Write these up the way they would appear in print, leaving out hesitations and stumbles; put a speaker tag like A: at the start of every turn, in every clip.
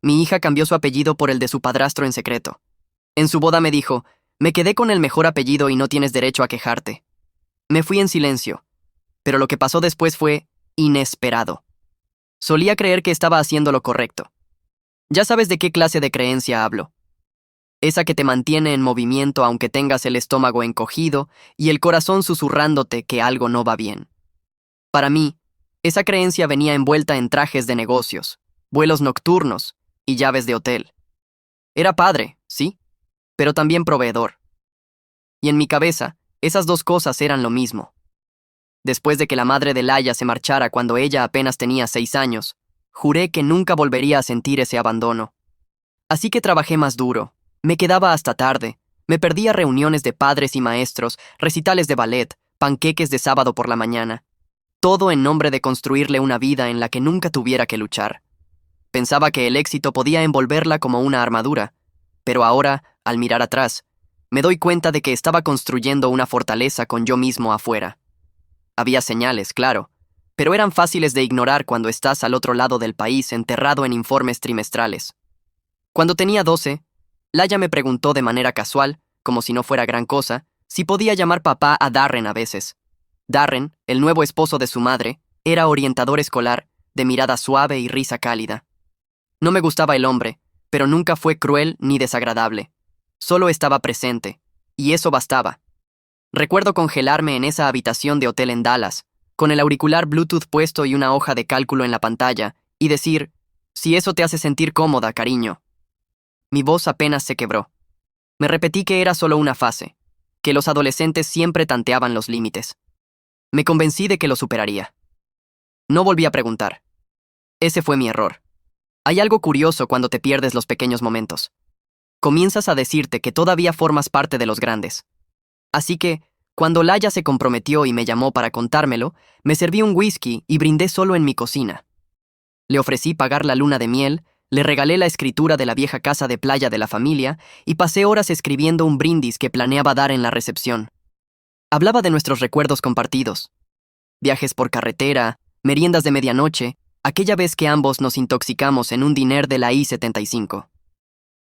A: Mi hija cambió su apellido por el de su padrastro en secreto. En su boda me dijo, me quedé con el mejor apellido y no tienes derecho a quejarte. Me fui en silencio, pero lo que pasó después fue inesperado. Solía creer que estaba haciendo lo correcto. Ya sabes de qué clase de creencia hablo. Esa que te mantiene en movimiento aunque tengas el estómago encogido y el corazón susurrándote que algo no va bien. Para mí, esa creencia venía envuelta en trajes de negocios, vuelos nocturnos y llaves de hotel. Era padre, sí, pero también proveedor. Y en mi cabeza, esas dos cosas eran lo mismo. Después de que la madre de Laia se marchara cuando ella apenas tenía 6 años, juré que nunca volvería a sentir ese abandono. Así que trabajé más duro, me quedaba hasta tarde, me perdía reuniones de padres y maestros, recitales de ballet, panqueques de sábado por la mañana. Todo en nombre de construirle una vida en la que nunca tuviera que luchar. Pensaba que el éxito podía envolverla como una armadura, pero ahora, al mirar atrás, me doy cuenta de que estaba construyendo una fortaleza con yo mismo afuera. Había señales, claro, pero eran fáciles de ignorar cuando estás al otro lado del país enterrado en informes trimestrales. Cuando tenía 12, Laia me preguntó de manera casual, como si no fuera gran cosa, si podía llamar papá a Darren a veces. Darren, el nuevo esposo de su madre, era orientador escolar, de mirada suave y risa cálida. No me gustaba el hombre, pero nunca fue cruel ni desagradable. Solo estaba presente, y eso bastaba. Recuerdo congelarme en esa habitación de hotel en Dallas, con el auricular Bluetooth puesto y una hoja de cálculo en la pantalla, y decir, si eso te hace sentir cómoda, cariño. Mi voz apenas se quebró. Me repetí que era solo una fase, que los adolescentes siempre tanteaban los límites. Me convencí de que lo superaría. No volví a preguntar. Ese fue mi error. Hay algo curioso cuando te pierdes los pequeños momentos. Comienzas a decirte que todavía formas parte de los grandes. Así que, cuando Laia se comprometió y me llamó para contármelo, me serví un whisky y brindé solo en mi cocina. Le ofrecí pagar la luna de miel, le regalé la escritura de la vieja casa de playa de la familia y pasé horas escribiendo un brindis que planeaba dar en la recepción. Hablaba de nuestros recuerdos compartidos. Viajes por carretera, meriendas de medianoche, aquella vez que ambos nos intoxicamos en un diner de la I-75.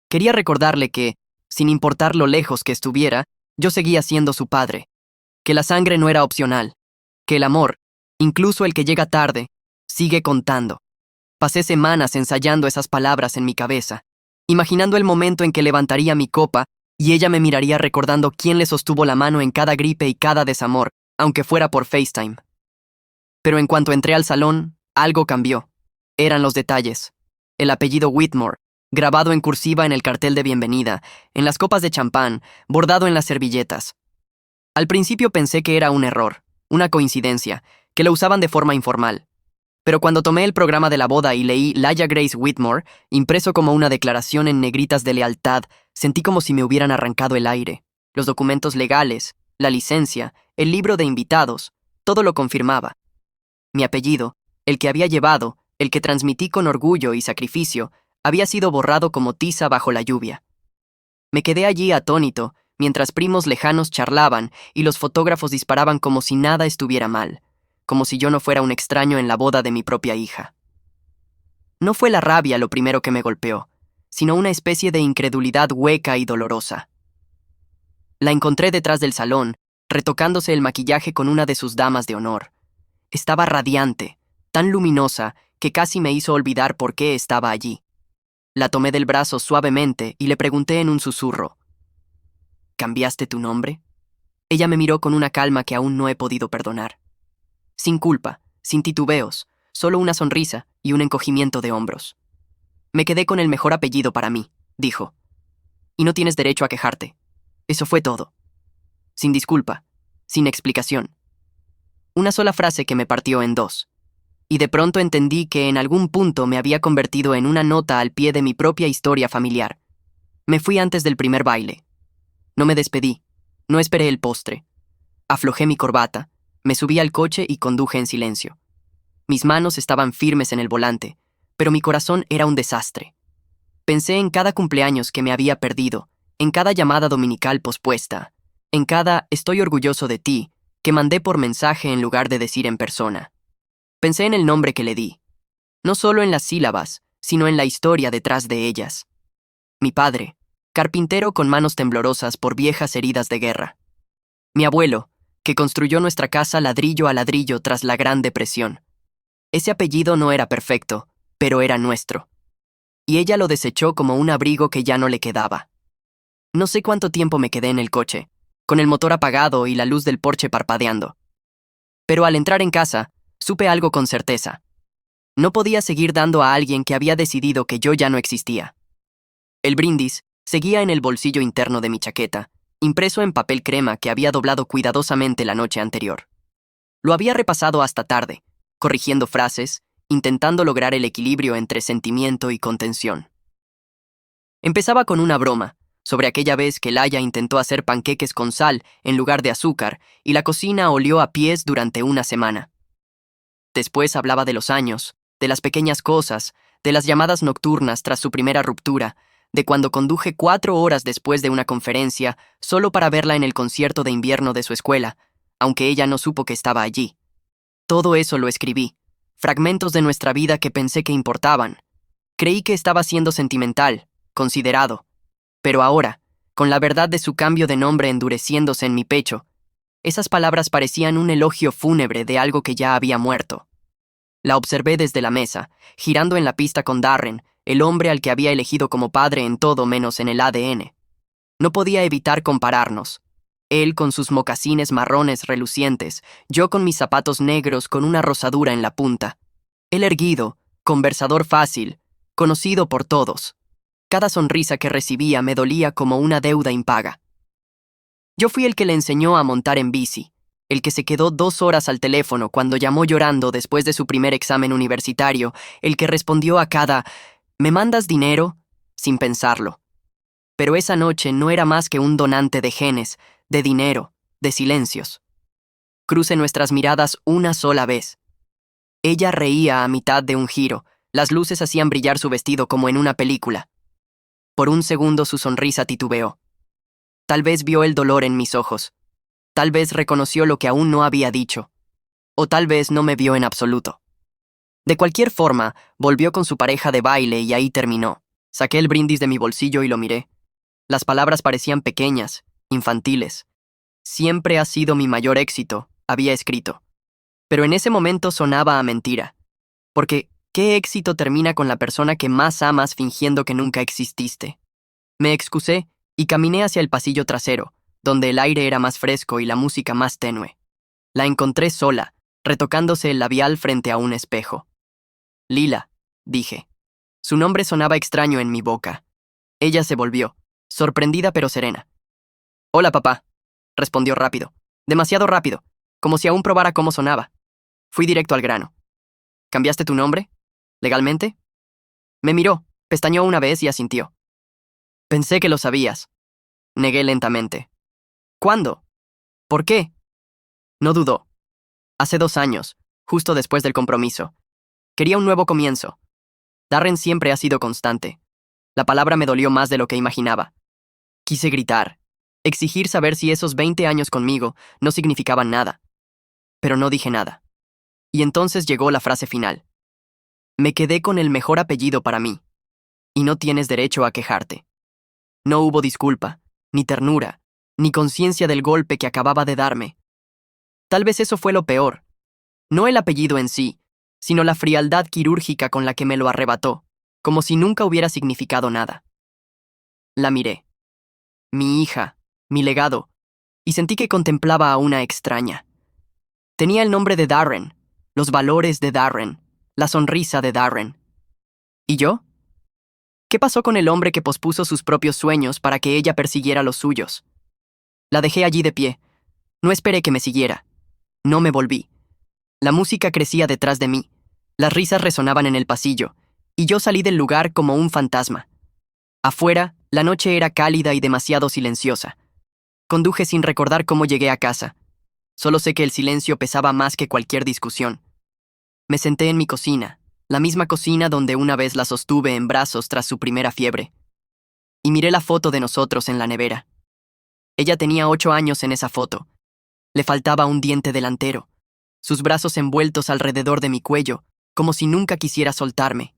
A: Quería recordarle que, sin importar lo lejos que estuviera, yo seguía siendo su padre, que la sangre no era opcional, que el amor, incluso el que llega tarde, sigue contando. Pasé semanas ensayando esas palabras en mi cabeza, imaginando el momento en que levantaría mi copa y ella me miraría recordando quién le sostuvo la mano en cada gripe y cada desamor, aunque fuera por FaceTime. Pero en cuanto entré al salón, algo cambió. Eran los detalles. El apellido Whitmore, grabado en cursiva en el cartel de bienvenida, en las copas de champán, bordado en las servilletas. Al principio pensé que era un error, una coincidencia, que lo usaban de forma informal. Pero cuando tomé el programa de la boda y leí Laia Grace Whitmore, impreso como una declaración en negritas de lealtad, sentí como si me hubieran arrancado el aire. Los documentos legales, la licencia, el libro de invitados, todo lo confirmaba. Mi apellido, el que había llevado, el que transmití con orgullo y sacrificio, había sido borrado como tiza bajo la lluvia. Me quedé allí atónito, mientras primos lejanos charlaban y los fotógrafos disparaban como si nada estuviera mal, como si yo no fuera un extraño en la boda de mi propia hija. No fue la rabia lo primero que me golpeó, sino una especie de incredulidad hueca y dolorosa. La encontré detrás del salón, retocándose el maquillaje con una de sus damas de honor. Estaba radiante, tan luminosa que casi me hizo olvidar por qué estaba allí. La tomé del brazo suavemente y le pregunté en un susurro, ¿cambiaste tu nombre? Ella me miró con una calma que aún no he podido perdonar. Sin culpa, sin titubeos, solo una sonrisa y un encogimiento de hombros. Me quedé con el mejor apellido para mí, dijo. Y no tienes derecho a quejarte. Eso fue todo. Sin disculpa, sin explicación. Una sola frase que me partió en dos. Y de pronto entendí que en algún punto me había convertido en una nota al pie de mi propia historia familiar. Me fui antes del primer baile. No me despedí, no esperé el postre. Aflojé mi corbata, me subí al coche y conduje en silencio. Mis manos estaban firmes en el volante, pero mi corazón era un desastre. Pensé en cada cumpleaños que me había perdido, en cada llamada dominical pospuesta, en cada «estoy orgulloso de ti» que mandé por mensaje en lugar de decir en persona. Pensé en el nombre que le di, no solo en las sílabas, sino en la historia detrás de ellas. Mi padre, carpintero con manos temblorosas por viejas heridas de guerra. Mi abuelo, que construyó nuestra casa ladrillo a ladrillo tras la Gran Depresión. Ese apellido no era perfecto, pero era nuestro. Y ella lo desechó como un abrigo que ya no le quedaba. No sé cuánto tiempo me quedé en el coche, con el motor apagado y la luz del porche parpadeando. Pero al entrar en casa, supe algo con certeza. No podía seguir dando a alguien que había decidido que yo ya no existía. El brindis seguía en el bolsillo interno de mi chaqueta, impreso en papel crema que había doblado cuidadosamente la noche anterior. Lo había repasado hasta tarde, corrigiendo frases, intentando lograr el equilibrio entre sentimiento y contención. Empezaba con una broma, sobre aquella vez que Laia intentó hacer panqueques con sal en lugar de azúcar y la cocina olió a pies durante una semana. Después hablaba de los años, de las pequeñas cosas, de las llamadas nocturnas tras su primera ruptura, de cuando conduje 4 horas después de una conferencia solo para verla en el concierto de invierno de su escuela, aunque ella no supo que estaba allí. Todo eso lo escribí, fragmentos de nuestra vida que pensé que importaban. Creí que estaba siendo sentimental, considerado. Pero ahora, con la verdad de su cambio de nombre endureciéndose en mi pecho, esas palabras parecían un elogio fúnebre de algo que ya había muerto. La observé desde la mesa, girando en la pista con Darren, el hombre al que había elegido como padre en todo menos en el ADN. No podía evitar compararnos. Él con sus mocasines marrones relucientes, yo con mis zapatos negros con una rosadura en la punta. Él erguido, conversador fácil, conocido por todos. Cada sonrisa que recibía me dolía como una deuda impaga. Yo fui el que le enseñó a montar en bici, el que se quedó 2 horas al teléfono cuando llamó llorando después de su primer examen universitario, el que respondió a cada «¿Me mandas dinero?» sin pensarlo. Pero esa noche no era más que un donante de genes, de dinero, de silencios. Crucé nuestras miradas una sola vez. Ella reía a mitad de un giro, las luces hacían brillar su vestido como en una película. Por un segundo su sonrisa titubeó. Tal vez vio el dolor en mis ojos. Tal vez reconoció lo que aún no había dicho. O tal vez no me vio en absoluto. De cualquier forma, volvió con su pareja de baile y ahí terminó. Saqué el brindis de mi bolsillo y lo miré. Las palabras parecían pequeñas, infantiles. Siempre ha sido mi mayor éxito, había escrito. Pero en ese momento sonaba a mentira. Porque, ¿qué éxito termina con la persona que más amas fingiendo que nunca exististe? Me excusé y caminé hacia el pasillo trasero, donde el aire era más fresco y la música más tenue. La encontré sola, retocándose el labial frente a un espejo. Lila, dije. Su nombre sonaba extraño en mi boca. Ella se volvió, sorprendida pero serena. Hola, papá, respondió rápido, demasiado rápido, como si aún probara cómo sonaba. Fui directo al grano. ¿Cambiaste tu nombre? ¿Legalmente? Me miró, pestañeó una vez y asintió. Pensé que lo sabías. Negué lentamente. ¿Cuándo? ¿Por qué? No dudó. Hace 2 años, justo después del compromiso. Quería un nuevo comienzo. Darren siempre ha sido constante. La palabra me dolió más de lo que imaginaba. Quise gritar, exigir saber si esos 20 años conmigo no significaban nada. Pero no dije nada. Y entonces llegó la frase final. Me quedé con el mejor apellido para mí. Y no tienes derecho a quejarte. No hubo disculpa, ni ternura, ni conciencia del golpe que acababa de darme. Tal vez eso fue lo peor. No el apellido en sí, sino la frialdad quirúrgica con la que me lo arrebató, como si nunca hubiera significado nada. La miré. Mi hija, mi legado, y sentí que contemplaba a una extraña. Tenía el nombre de Darren, los valores de Darren, la sonrisa de Darren. ¿Y yo? ¿Qué pasó con el hombre que pospuso sus propios sueños para que ella persiguiera los suyos? La dejé allí de pie. No esperé que me siguiera. No me volví. La música crecía detrás de mí. Las risas resonaban en el pasillo, y yo salí del lugar como un fantasma. Afuera, la noche era cálida y demasiado silenciosa. Conduje sin recordar cómo llegué a casa. Solo sé que el silencio pesaba más que cualquier discusión. Me senté en mi cocina, la misma cocina donde una vez la sostuve en brazos tras su primera fiebre. Y miré la foto de nosotros en la nevera. Ella tenía 8 años en esa foto. Le faltaba un diente delantero, sus brazos envueltos alrededor de mi cuello, como si nunca quisiera soltarme.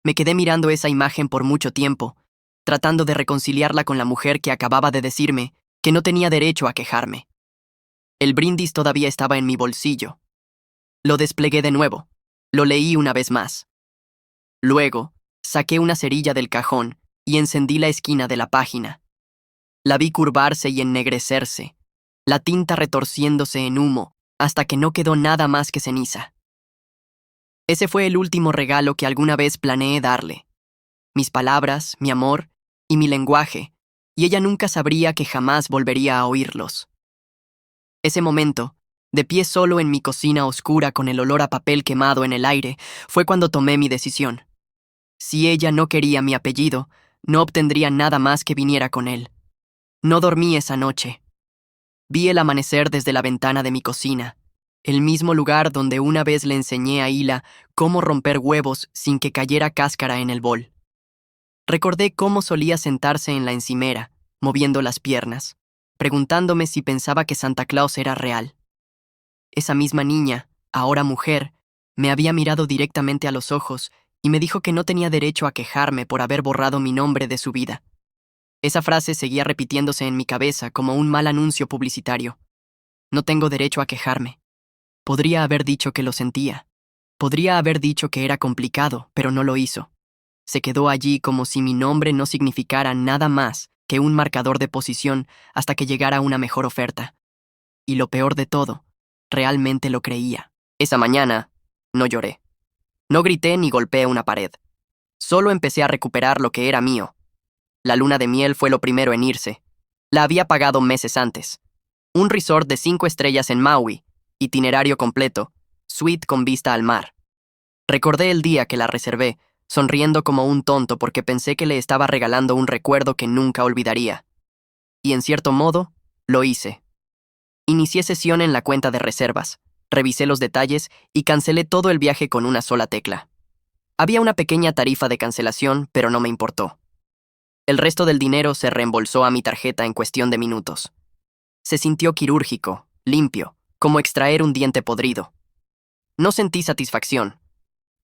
A: Me quedé mirando esa imagen por mucho tiempo, tratando de reconciliarla con la mujer que acababa de decirme que no tenía derecho a quejarme. El brindis todavía estaba en mi bolsillo. Lo desplegué de nuevo. Lo leí una vez más. Luego, saqué una cerilla del cajón y encendí la esquina de la página. La vi curvarse y ennegrecerse, la tinta retorciéndose en humo hasta que no quedó nada más que ceniza. Ese fue el último regalo que alguna vez planeé darle. Mis palabras, mi amor y mi lenguaje, y ella nunca sabría que jamás volvería a oírlos. Ese momento, de pie solo en mi cocina oscura con el olor a papel quemado en el aire, fue cuando tomé mi decisión. Si ella no quería mi apellido, no obtendría nada más que viniera con él. No dormí esa noche. Vi el amanecer desde la ventana de mi cocina, el mismo lugar donde una vez le enseñé a Hila cómo romper huevos sin que cayera cáscara en el bol. Recordé cómo solía sentarse en la encimera, moviendo las piernas, preguntándome si pensaba que Santa Claus era real. Esa misma niña, ahora mujer, me había mirado directamente a los ojos y me dijo que no tenía derecho a quejarme por haber borrado mi nombre de su vida. Esa frase seguía repitiéndose en mi cabeza como un mal anuncio publicitario. No tengo derecho a quejarme. Podría haber dicho que lo sentía. Podría haber dicho que era complicado, pero no lo hizo. Se quedó allí como si mi nombre no significara nada más que un marcador de posición hasta que llegara una mejor oferta. Y lo peor de todo, realmente lo creía. Esa mañana, no lloré. No grité ni golpeé una pared. Solo empecé a recuperar lo que era mío. La luna de miel fue lo primero en irse. La había pagado meses antes. Un resort de 5 estrellas en Maui, itinerario completo, suite con vista al mar. Recordé el día que la reservé, sonriendo como un tonto porque pensé que le estaba regalando un recuerdo que nunca olvidaría. Y en cierto modo, lo hice. Inicié sesión en la cuenta de reservas, revisé los detalles y cancelé todo el viaje con una sola tecla. Había una pequeña tarifa de cancelación, pero no me importó. El resto del dinero se reembolsó a mi tarjeta en cuestión de minutos. Se sintió quirúrgico, limpio, como extraer un diente podrido. No sentí satisfacción,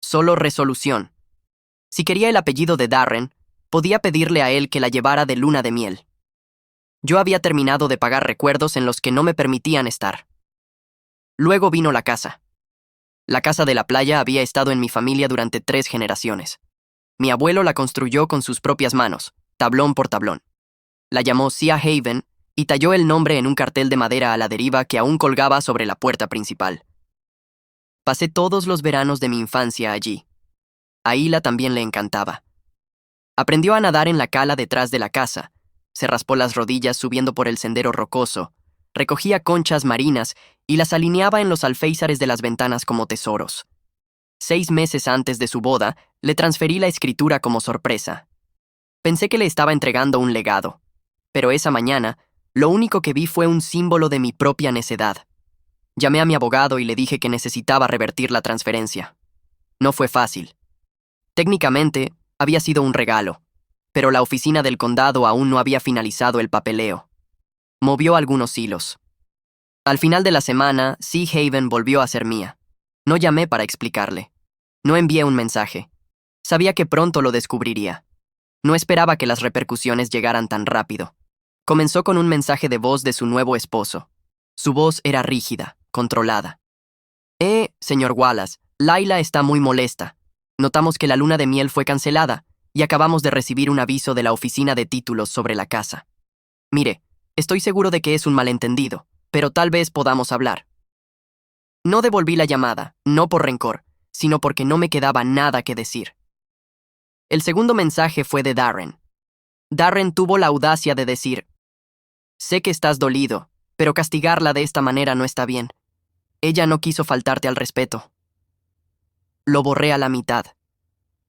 A: solo resolución. Si quería el apellido de Darren, podía pedirle a él que la llevara de luna de miel. Yo había terminado de pagar recuerdos en los que no me permitían estar. Luego vino la casa. La casa de la playa había estado en mi familia durante 3 generaciones. Mi abuelo la construyó con sus propias manos, tablón por tablón. La llamó Sea Haven y talló el nombre en un cartel de madera a la deriva que aún colgaba sobre la puerta principal. Pasé todos los veranos de mi infancia allí. A Hila también le encantaba. Aprendió a nadar en la cala detrás de la casa, se raspó las rodillas subiendo por el sendero rocoso, recogía conchas marinas y las alineaba en los alféizares de las ventanas como tesoros. 6 meses antes de su boda, le transferí la escritura como sorpresa. Pensé que le estaba entregando un legado, pero esa mañana, lo único que vi fue un símbolo de mi propia necedad. Llamé a mi abogado y le dije que necesitaba revertir la transferencia. No fue fácil. Técnicamente, había sido un regalo, pero la oficina del condado aún no había finalizado el papeleo. Movió algunos hilos. Al final de la semana, Sea Haven volvió a ser mía. No llamé para explicarle. No envié un mensaje. Sabía que pronto lo descubriría. No esperaba que las repercusiones llegaran tan rápido. Comenzó con un mensaje de voz de su nuevo esposo. Su voz era rígida, controlada. Señor Wallace, Laila está muy molesta. Notamos que la luna de miel fue cancelada y acabamos de recibir un aviso de la oficina de títulos sobre la casa. Mire, estoy seguro de que es un malentendido, pero tal vez podamos hablar. No devolví la llamada, no por rencor, sino porque no me quedaba nada que decir. El segundo mensaje fue de Darren. Darren tuvo la audacia de decir: sé que estás dolido, pero castigarla de esta manera no está bien. Ella no quiso faltarte al respeto. Lo borré a la mitad.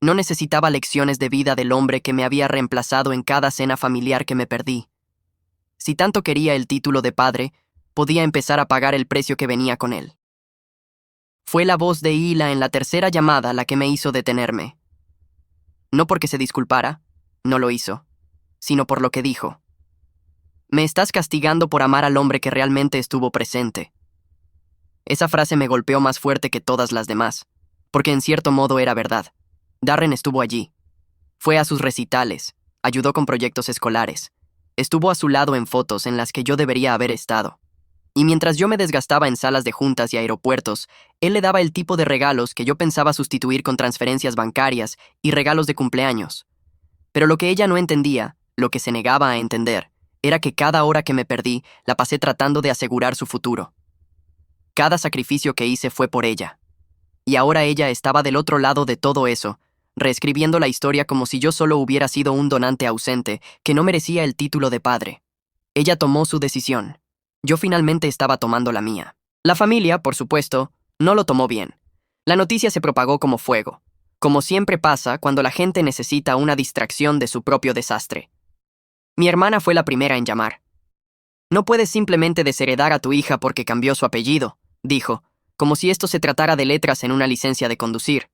A: No necesitaba lecciones de vida del hombre que me había reemplazado en cada cena familiar que me perdí. Si tanto quería el título de padre, podía empezar a pagar el precio que venía con él. Fue la voz de Hila en la tercera llamada la que me hizo detenerme. No porque se disculpara, no lo hizo, sino por lo que dijo. Me estás castigando por amar al hombre que realmente estuvo presente. Esa frase me golpeó más fuerte que todas las demás, porque en cierto modo era verdad. Darren estuvo allí. Fue a sus recitales, ayudó con proyectos escolares. Estuvo a su lado en fotos en las que yo debería haber estado. Y mientras yo me desgastaba en salas de juntas y aeropuertos, él le daba el tipo de regalos que yo pensaba sustituir con transferencias bancarias y regalos de cumpleaños. Pero lo que ella no entendía, lo que se negaba a entender, era que cada hora que me perdí la pasé tratando de asegurar su futuro. Cada sacrificio que hice fue por ella. Y ahora ella estaba del otro lado de todo eso, reescribiendo la historia como si yo solo hubiera sido un donante ausente que no merecía el título de padre. Ella tomó su decisión. Yo finalmente estaba tomando la mía. La familia, por supuesto, no lo tomó bien. La noticia se propagó como fuego, como siempre pasa cuando la gente necesita una distracción de su propio desastre. Mi hermana fue la primera en llamar. No puedes simplemente desheredar a tu hija porque cambió su apellido, dijo, como si esto se tratara de letras en una licencia de conducir.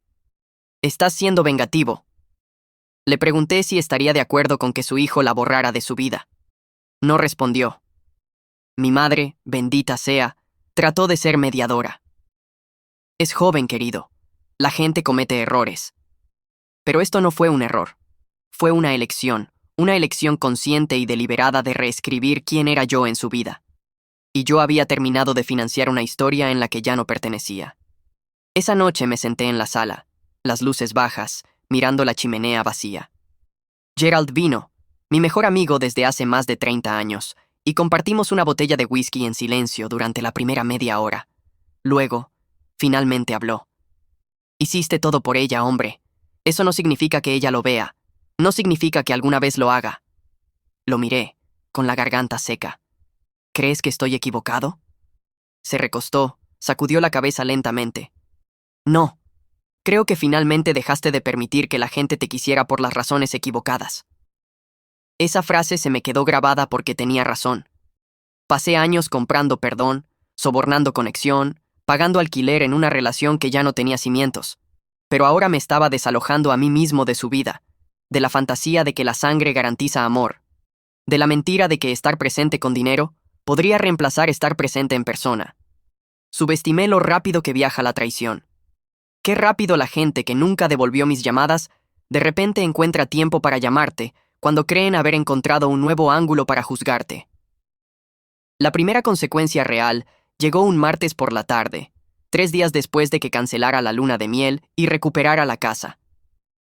A: Estás siendo vengativo. Le pregunté si estaría de acuerdo con que su hijo la borrara de su vida. No respondió. Mi madre, bendita sea, trató de ser mediadora. Es joven, querido. La gente comete errores. Pero esto no fue un error. Fue una elección consciente y deliberada de reescribir quién era yo en su vida. Y yo había terminado de financiar una historia en la que ya no pertenecía. Esa noche me senté en la sala, las luces bajas, mirando la chimenea vacía. Gerald vino, mi mejor amigo desde hace más de 30 años, y compartimos una botella de whisky en silencio durante la primera media hora. Luego, finalmente habló. Hiciste todo por ella, hombre. Eso no significa que ella lo vea. No significa que alguna vez lo haga. Lo miré, con la garganta seca. ¿Crees que estoy equivocado? Se recostó, sacudió la cabeza lentamente. No. Creo que finalmente dejaste de permitir que la gente te quisiera por las razones equivocadas. Esa frase se me quedó grabada porque tenía razón. Pasé años comprando perdón, sobornando conexión, pagando alquiler en una relación que ya no tenía cimientos. Pero ahora me estaba desalojando a mí mismo de su vida, de la fantasía de que la sangre garantiza amor, de la mentira de que estar presente con dinero podría reemplazar estar presente en persona. Subestimé lo rápido que viaja la traición. Qué rápido la gente que nunca devolvió mis llamadas, de repente encuentra tiempo para llamarte cuando creen haber encontrado un nuevo ángulo para juzgarte. La primera consecuencia real llegó un martes por la tarde, 3 días después de que cancelara la luna de miel y recuperara la casa.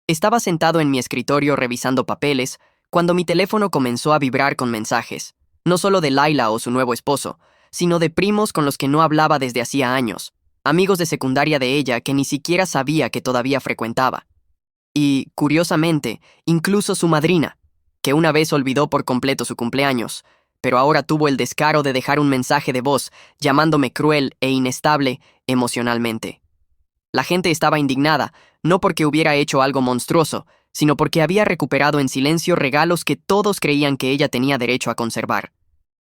A: Estaba sentado en mi escritorio revisando papeles cuando mi teléfono comenzó a vibrar con mensajes, no solo de Laila o su nuevo esposo, sino de primos con los que no hablaba desde hacía años, amigos de secundaria de ella que ni siquiera sabía que todavía frecuentaba. Y, curiosamente, incluso su madrina, que una vez olvidó por completo su cumpleaños, pero ahora tuvo el descaro de dejar un mensaje de voz llamándome cruel e inestable emocionalmente. La gente estaba indignada, no porque hubiera hecho algo monstruoso, sino porque había recuperado en silencio regalos que todos creían que ella tenía derecho a conservar.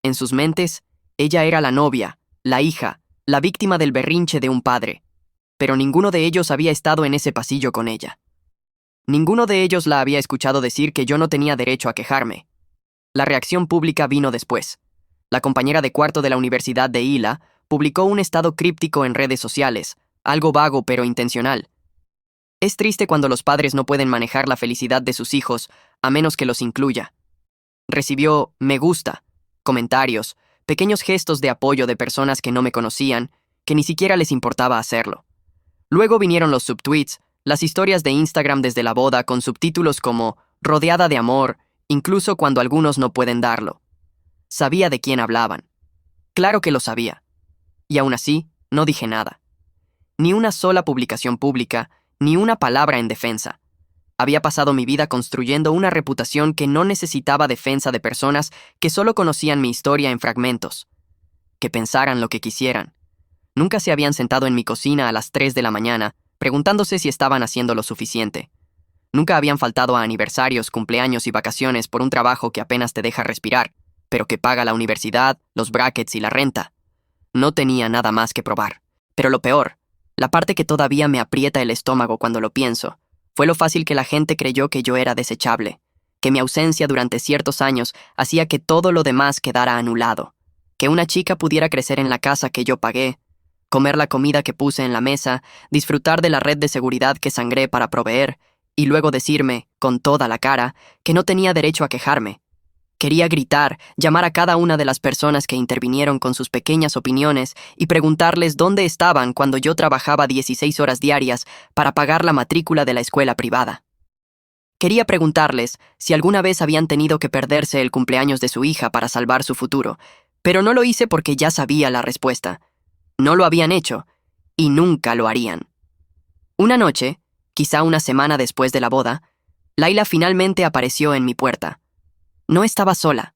A: En sus mentes, ella era la novia, la hija, la víctima del berrinche de un padre, pero ninguno de ellos había estado en ese pasillo con ella. Ninguno de ellos la había escuchado decir que yo no tenía derecho a quejarme. La reacción pública vino después. La compañera de cuarto de la Universidad de Ila publicó un estado críptico en redes sociales, algo vago pero intencional. Es triste cuando los padres no pueden manejar la felicidad de sus hijos a menos que los incluya. Recibió me gusta, comentarios, pequeños gestos de apoyo de personas que no me conocían, que ni siquiera les importaba hacerlo. Luego vinieron los subtweets, las historias de Instagram desde la boda con subtítulos como rodeada de amor, incluso cuando algunos no pueden darlo. Sabía de quién hablaban. Claro que lo sabía. Y aún así, no dije nada. Ni una sola publicación pública, ni una palabra en defensa. Había pasado mi vida construyendo una reputación que no necesitaba defensa de personas que solo conocían mi historia en fragmentos. Que pensaran lo que quisieran. Nunca se habían sentado en mi cocina a las 3 de la mañana, preguntándose si estaban haciendo lo suficiente. Nunca habían faltado a aniversarios, cumpleaños y vacaciones por un trabajo que apenas te deja respirar, pero que paga la universidad, los brackets y la renta. No tenía nada más que probar. Pero lo peor, la parte que todavía me aprieta el estómago cuando lo pienso, fue lo fácil que la gente creyó que yo era desechable, que mi ausencia durante ciertos años hacía que todo lo demás quedara anulado, que una chica pudiera crecer en la casa que yo pagué, comer la comida que puse en la mesa, disfrutar de la red de seguridad que sangré para proveer, y luego decirme, con toda la cara, que no tenía derecho a quejarme. Quería gritar, llamar a cada una de las personas que intervinieron con sus pequeñas opiniones y preguntarles dónde estaban cuando yo trabajaba 16 horas diarias para pagar la matrícula de la escuela privada. Quería preguntarles si alguna vez habían tenido que perderse el cumpleaños de su hija para salvar su futuro, pero no lo hice porque ya sabía la respuesta. No lo habían hecho, y nunca lo harían. Una noche, quizá una semana después de la boda, Laila finalmente apareció en mi puerta. No estaba sola.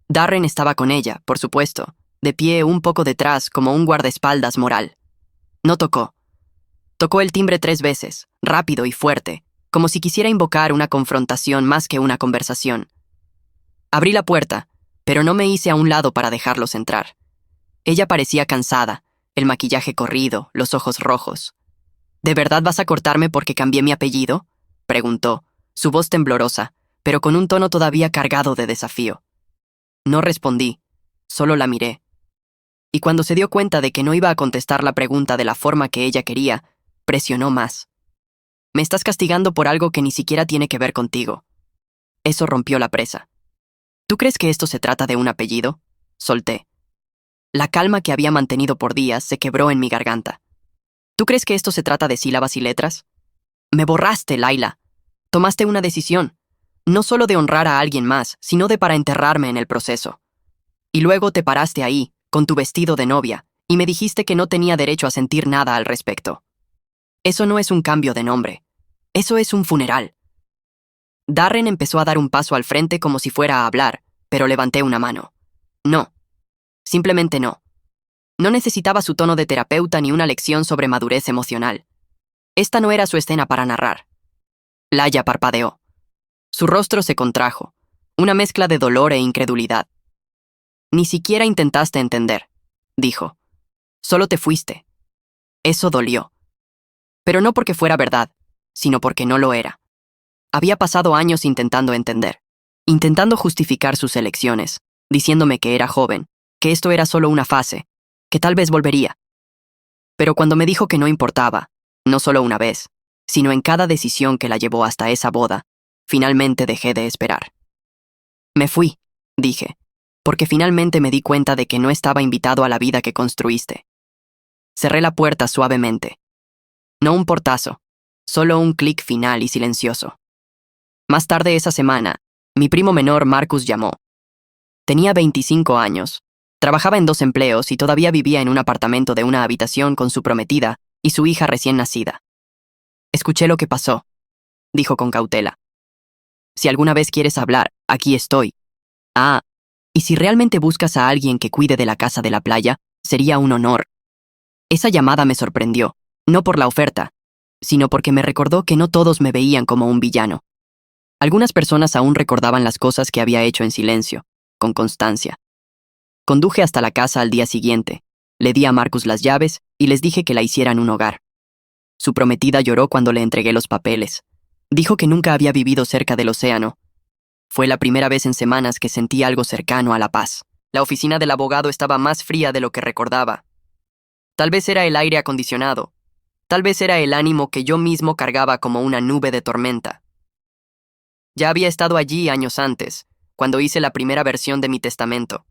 A: Darren estaba con ella, por supuesto, de pie un poco detrás como un guardaespaldas moral. No tocó. Tocó el timbre 3 veces, rápido y fuerte, como si quisiera invocar una confrontación más que una conversación. Abrí la puerta, pero no me hice a un lado para dejarlos entrar. Ella parecía cansada, el maquillaje corrido, los ojos rojos. ¿De verdad vas a cortarme porque cambié mi apellido?, preguntó, su voz temblorosa, pero con un tono todavía cargado de desafío. No respondí, solo la miré. Y cuando se dio cuenta de que no iba a contestar la pregunta de la forma que ella quería, presionó más. Me estás castigando por algo que ni siquiera tiene que ver contigo. Eso rompió la presa. ¿Tú crees que esto se trata de un apellido?, solté. La calma que había mantenido por días se quebró en mi garganta. ¿Tú crees que esto se trata de sílabas y letras? Me borraste, Laila. Tomaste una decisión, no solo de honrar a alguien más, sino de para enterrarme en el proceso. Y luego te paraste ahí, con tu vestido de novia, y me dijiste que no tenía derecho a sentir nada al respecto. Eso no es un cambio de nombre. Eso es un funeral. Darren empezó a dar un paso al frente como si fuera a hablar, pero levanté una mano. No. Simplemente no. No necesitaba su tono de terapeuta ni una lección sobre madurez emocional. Esta no era su escena para narrar. Laia parpadeó. Su rostro se contrajo, una mezcla de dolor e incredulidad. Ni siquiera intentaste entender, dijo. Solo te fuiste. Eso dolió. Pero no porque fuera verdad, sino porque no lo era. Había pasado años intentando entender, intentando justificar sus elecciones, diciéndome que era joven, que esto era solo una fase, que tal vez volvería. Pero cuando me dijo que no importaba, no solo una vez, sino en cada decisión que la llevó hasta esa boda, finalmente dejé de esperar. Me fui, dije, porque finalmente me di cuenta de que no estaba invitado a la vida que construiste. Cerré la puerta suavemente. No un portazo, solo un clic final y silencioso. Más tarde esa semana, mi primo menor Marcus llamó. Tenía 25 años, trabajaba en 2 empleos y todavía vivía en un apartamento de una habitación con su prometida y su hija recién nacida. Escuché lo que pasó, dijo con cautela. Si alguna vez quieres hablar, aquí estoy. Ah, y si realmente buscas a alguien que cuide de la casa de la playa, sería un honor. Esa llamada me sorprendió, no por la oferta, sino porque me recordó que no todos me veían como un villano. Algunas personas aún recordaban las cosas que había hecho en silencio, con constancia. Conduje hasta la casa al día siguiente, le di a Marcus las llaves y les dije que la hicieran un hogar. Su prometida lloró cuando le entregué los papeles. Dijo que nunca había vivido cerca del océano. Fue la primera vez en semanas que sentí algo cercano a la paz. La oficina del abogado estaba más fría de lo que recordaba. Tal vez era el aire acondicionado. Tal vez era el ánimo que yo mismo cargaba como una nube de tormenta. Ya había estado allí años antes, cuando hice la primera versión de mi testamento.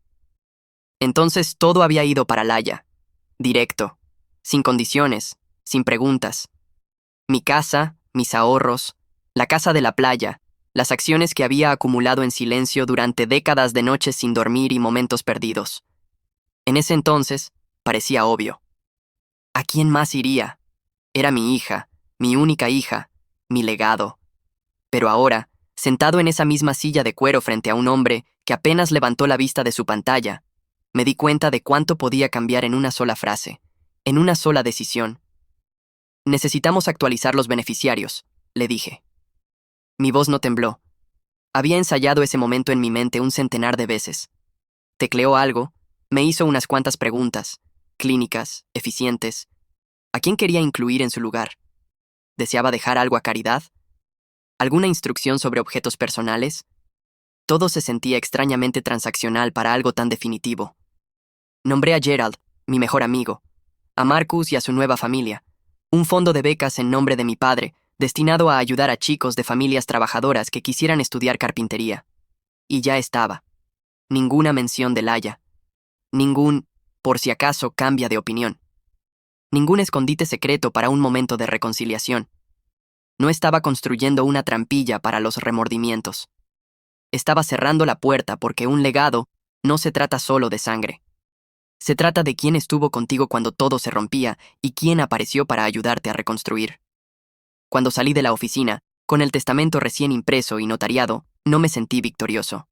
A: Entonces todo había ido para Laia. Directo, sin condiciones, sin preguntas. Mi casa, mis ahorros, la casa de la playa, las acciones que había acumulado en silencio durante décadas de noches sin dormir y momentos perdidos. En ese entonces, parecía obvio. ¿A quién más iría? Era mi hija, mi única hija, mi legado. Pero ahora, sentado en esa misma silla de cuero frente a un hombre que apenas levantó la vista de su pantalla, me di cuenta de cuánto podía cambiar en una sola frase, en una sola decisión. Necesitamos actualizar los beneficiarios, le dije. Mi voz no tembló. Había ensayado ese momento en mi mente un centenar de veces. Tecleó algo, me hizo unas cuantas preguntas, clínicas, eficientes. ¿A quién quería incluir en su lugar? ¿Deseaba dejar algo a caridad? ¿Alguna instrucción sobre objetos personales? Todo se sentía extrañamente transaccional para algo tan definitivo. Nombré a Gerald, mi mejor amigo, a Marcus y a su nueva familia, un fondo de becas en nombre de mi padre, destinado a ayudar a chicos de familias trabajadoras que quisieran estudiar carpintería. Y ya estaba. Ninguna mención de Laia. Ningún, por si acaso, cambia de opinión. Ningún escondite secreto para un momento de reconciliación. No estaba construyendo una trampilla para los remordimientos. Estaba cerrando la puerta porque un legado no se trata solo de sangre. Se trata de quién estuvo contigo cuando todo se rompía y quién apareció para ayudarte a reconstruir. Cuando salí de la oficina, con el testamento recién impreso y notariado, no me sentí victorioso.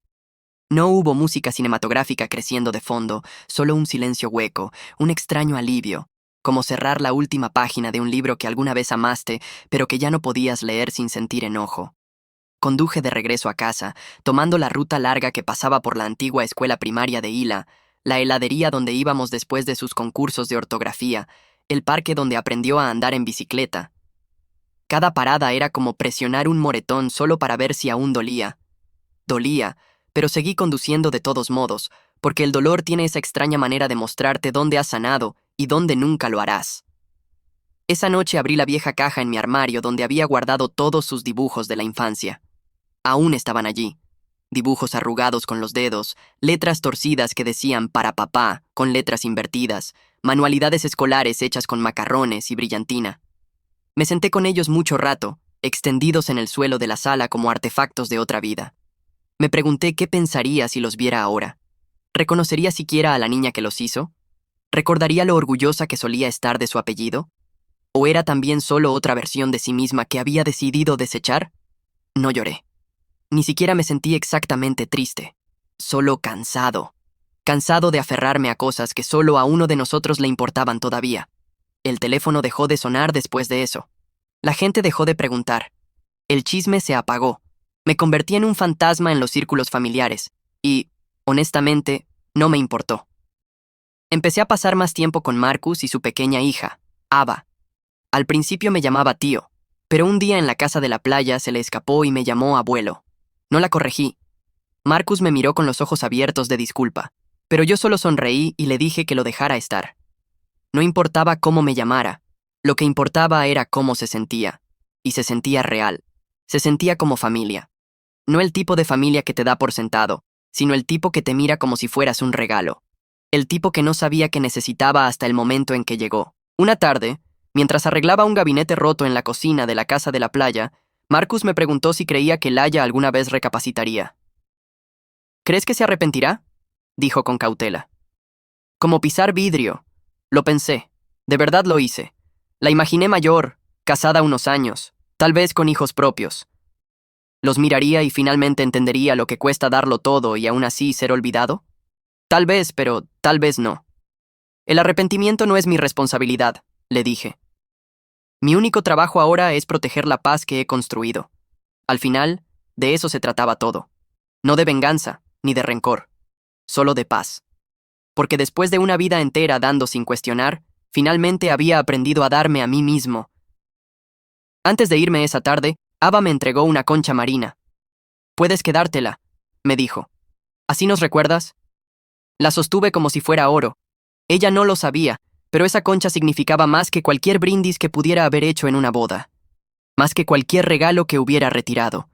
A: No hubo música cinematográfica creciendo de fondo, solo un silencio hueco, un extraño alivio, como cerrar la última página de un libro que alguna vez amaste, pero que ya no podías leer sin sentir enojo. Conduje de regreso a casa, tomando la ruta larga que pasaba por la antigua escuela primaria de Hila, la heladería donde íbamos después de sus concursos de ortografía, el parque donde aprendió a andar en bicicleta. Cada parada era como presionar un moretón solo para ver si aún dolía. Dolía, pero seguí conduciendo de todos modos, porque el dolor tiene esa extraña manera de mostrarte dónde has sanado y dónde nunca lo harás. Esa noche abrí la vieja caja en mi armario donde había guardado todos sus dibujos de la infancia. Aún estaban allí. Dibujos arrugados con los dedos, letras torcidas que decían para papá, con letras invertidas, manualidades escolares hechas con macarrones y brillantina. Me senté con ellos mucho rato, extendidos en el suelo de la sala como artefactos de otra vida. Me pregunté qué pensaría si los viera ahora. ¿Reconocería siquiera a la niña que los hizo? ¿Recordaría lo orgullosa que solía estar de su apellido? ¿O era también solo otra versión de sí misma que había decidido desechar? No lloré. Ni siquiera me sentí exactamente triste. Solo cansado. Cansado de aferrarme a cosas que solo a uno de nosotros le importaban todavía. El teléfono dejó de sonar después de eso. La gente dejó de preguntar. El chisme se apagó. Me convertí en un fantasma en los círculos familiares. Y, honestamente, no me importó. Empecé a pasar más tiempo con Marcus y su pequeña hija, Ava. Al principio me llamaba tío, pero un día en la casa de la playa se le escapó y me llamó abuelo. No la corregí. Marcus me miró con los ojos abiertos de disculpa, pero yo solo sonreí y le dije que lo dejara estar. No importaba cómo me llamara, lo que importaba era cómo se sentía, y se sentía real, se sentía como familia. No el tipo de familia que te da por sentado, sino el tipo que te mira como si fueras un regalo. El tipo que no sabía que necesitaba hasta el momento en que llegó. Una tarde, mientras arreglaba un gabinete roto en la cocina de la casa de la playa, Marcus me preguntó si creía que Laia alguna vez recapacitaría. ¿Crees que se arrepentirá?, dijo con cautela. Como pisar vidrio. Lo pensé. De verdad lo hice. La imaginé mayor, casada unos años, tal vez con hijos propios. ¿Los miraría y finalmente entendería lo que cuesta darlo todo y aún así ser olvidado? Tal vez, pero tal vez no. El arrepentimiento no es mi responsabilidad, le dije. Mi único trabajo ahora es proteger la paz que he construido. Al final, de eso se trataba todo. No de venganza, ni de rencor. Solo de paz. Porque después de una vida entera dando sin cuestionar, finalmente había aprendido a darme a mí mismo. Antes de irme esa tarde, Ava me entregó una concha marina. «Puedes quedártela», me dijo. «¿Así nos recuerdas?» La sostuve como si fuera oro. Ella no lo sabía, pero esa concha significaba más que cualquier brindis que pudiera haber hecho en una boda. Más que cualquier regalo que hubiera retirado.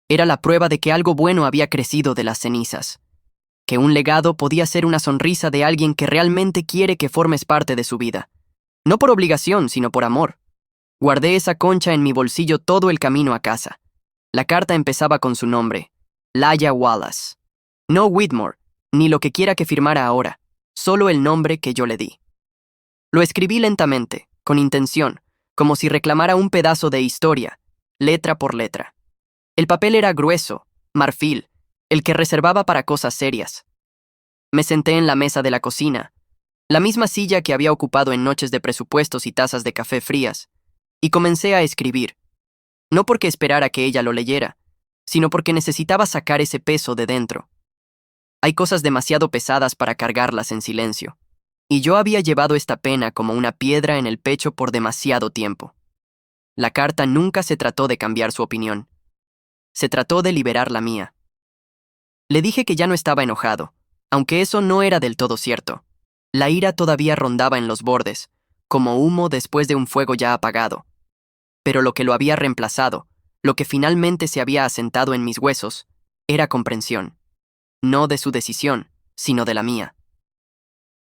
A: Era la prueba de que algo bueno había crecido de las cenizas. Que un legado podía ser una sonrisa de alguien que realmente quiere que formes parte de su vida. No por obligación, sino por amor. Guardé esa concha en mi bolsillo todo el camino a casa. La carta empezaba con su nombre, Laia Wallace. No Whitmore, ni lo que quiera que firmara ahora, solo el nombre que yo le di. Lo escribí lentamente, con intención, como si reclamara un pedazo de historia, letra por letra. El papel era grueso, marfil, el que reservaba para cosas serias. Me senté en la mesa de la cocina, la misma silla que había ocupado en noches de presupuestos y tazas de café frías, y comencé a escribir. No porque esperara que ella lo leyera, sino porque necesitaba sacar ese peso de dentro. Hay cosas demasiado pesadas para cargarlas en silencio, y yo había llevado esta pena como una piedra en el pecho por demasiado tiempo. La carta nunca se trató de cambiar su opinión. Se trató de liberar la mía. Le dije que ya no estaba enojado, aunque eso no era del todo cierto. La ira todavía rondaba en los bordes, como humo después de un fuego ya apagado. Pero lo que lo había reemplazado, lo que finalmente se había asentado en mis huesos, era comprensión. No de su decisión, sino de la mía.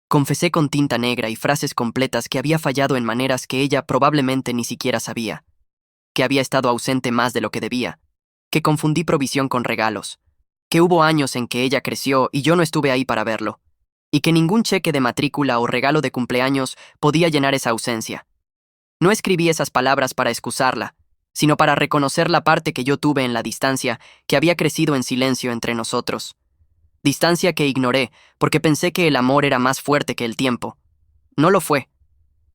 A: Confesé con tinta negra y frases completas que había fallado en maneras que ella probablemente ni siquiera sabía, que había estado ausente más de lo que debía, que confundí provisión con regalos, que hubo años en que ella creció y yo no estuve ahí para verlo, y que ningún cheque de matrícula o regalo de cumpleaños podía llenar esa ausencia. No escribí esas palabras para excusarla, sino para reconocer la parte que yo tuve en la distancia que había crecido en silencio entre nosotros. Distancia que ignoré porque pensé que el amor era más fuerte que el tiempo. No lo fue,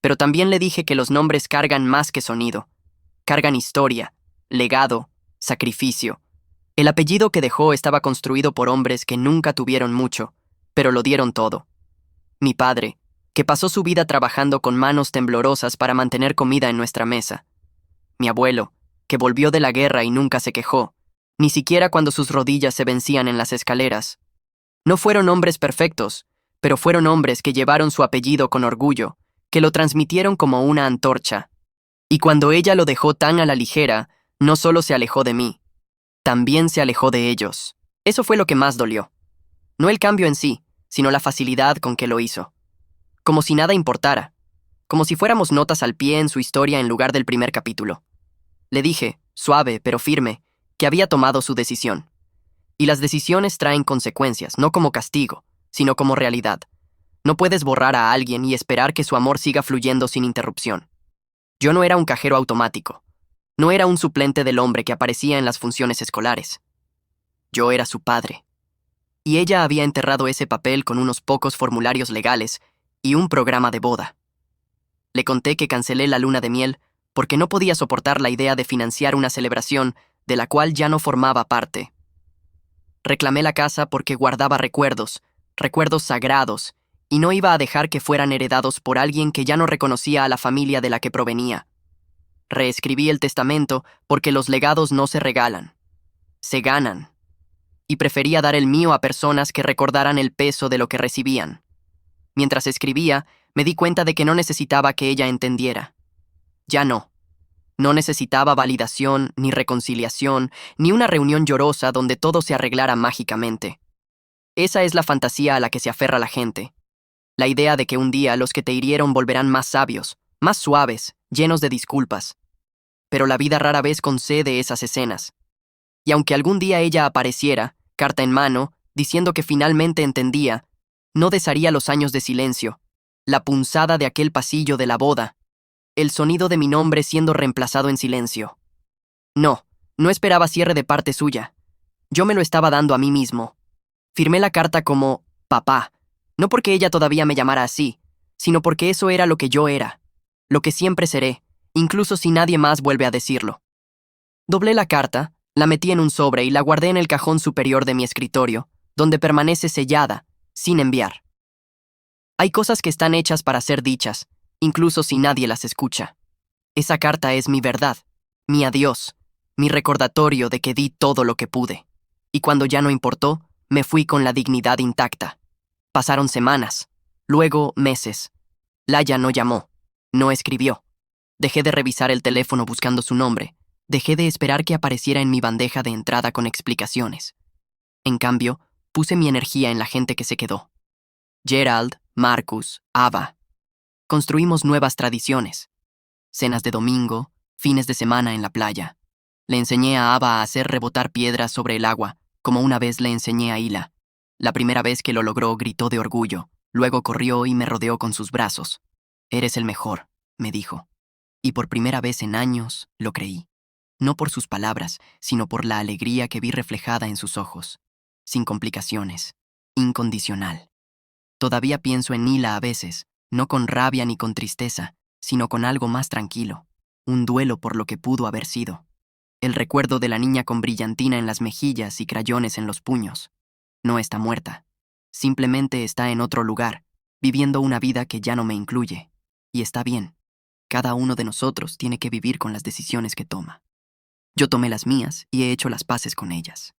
A: pero también le dije que los nombres cargan más que sonido. Cargan historia, legado, sacrificio. El apellido que dejó estaba construido por hombres que nunca tuvieron mucho, pero lo dieron todo. Mi padre, que pasó su vida trabajando con manos temblorosas para mantener comida en nuestra mesa. Mi abuelo, que volvió de la guerra y nunca se quejó, ni siquiera cuando sus rodillas se vencían en las escaleras. No fueron hombres perfectos, pero fueron hombres que llevaron su apellido con orgullo, que lo transmitieron como una antorcha. Y cuando ella lo dejó tan a la ligera, no solo se alejó de mí, también se alejó de ellos. Eso fue lo que más dolió. No el cambio en sí, sino la facilidad con que lo hizo. Como si nada importara, como si fuéramos notas al pie en su historia en lugar del primer capítulo. Le dije, suave pero firme, que había tomado su decisión. Y las decisiones traen consecuencias, no como castigo, sino como realidad. No puedes borrar a alguien y esperar que su amor siga fluyendo sin interrupción. Yo no era un cajero automático. No era un suplente del hombre que aparecía en las funciones escolares. Yo era su padre. Y ella había enterrado ese papel con unos pocos formularios legales y un programa de boda. Le conté que cancelé la luna de miel porque no podía soportar la idea de financiar una celebración de la cual ya no formaba parte. Reclamé la casa porque guardaba recuerdos, recuerdos sagrados, y no iba a dejar que fueran heredados por alguien que ya no reconocía a la familia de la que provenía. Reescribí el testamento porque los legados no se regalan, se ganan, y prefería dar el mío a personas que recordaran el peso de lo que recibían. Mientras escribía, me di cuenta de que no necesitaba que ella entendiera. Ya no. No necesitaba validación, ni reconciliación, ni una reunión llorosa donde todo se arreglara mágicamente. Esa es la fantasía a la que se aferra la gente. La idea de que un día los que te hirieron volverán más sabios, más suaves, llenos de disculpas. Pero la vida rara vez concede esas escenas. Y aunque algún día ella apareciera, carta en mano, diciendo que finalmente entendía, no desharía los años de silencio, la punzada de aquel pasillo de la boda, el sonido de mi nombre siendo reemplazado en silencio. No, no esperaba cierre de parte suya. Yo me lo estaba dando a mí mismo. Firmé la carta como papá, no porque ella todavía me llamara así, sino porque eso era lo que yo era, lo que siempre seré, incluso si nadie más vuelve a decirlo. Doblé la carta, la metí en un sobre y la guardé en el cajón superior de mi escritorio, donde permanece sellada, sin enviar. Hay cosas que están hechas para ser dichas, incluso si nadie las escucha. Esa carta es mi verdad, mi adiós, mi recordatorio de que di todo lo que pude. Y cuando ya no importó, me fui con la dignidad intacta. Pasaron semanas, luego meses. Laia no llamó, no escribió. Dejé de revisar el teléfono buscando su nombre. Dejé de esperar que apareciera en mi bandeja de entrada con explicaciones. En cambio, puse mi energía en la gente que se quedó. Gerald, Marcus, Ava. Construimos nuevas tradiciones. Cenas de domingo, fines de semana en la playa. Le enseñé a Ava a hacer rebotar piedras sobre el agua, como una vez le enseñé a Hila. La primera vez que lo logró gritó de orgullo, luego corrió y me rodeó con sus brazos. «Eres el mejor», me dijo. Y por primera vez en años lo creí. No por sus palabras, sino por la alegría que vi reflejada en sus ojos. Sin complicaciones. Incondicional. Todavía pienso en Hila a veces, no con rabia ni con tristeza, sino con algo más tranquilo. Un duelo por lo que pudo haber sido. El recuerdo de la niña con brillantina en las mejillas y crayones en los puños. No está muerta. Simplemente está en otro lugar, viviendo una vida que ya no me incluye. Y está bien. Cada uno de nosotros tiene que vivir con las decisiones que toma. Yo tomé las mías y he hecho las paces con ellas.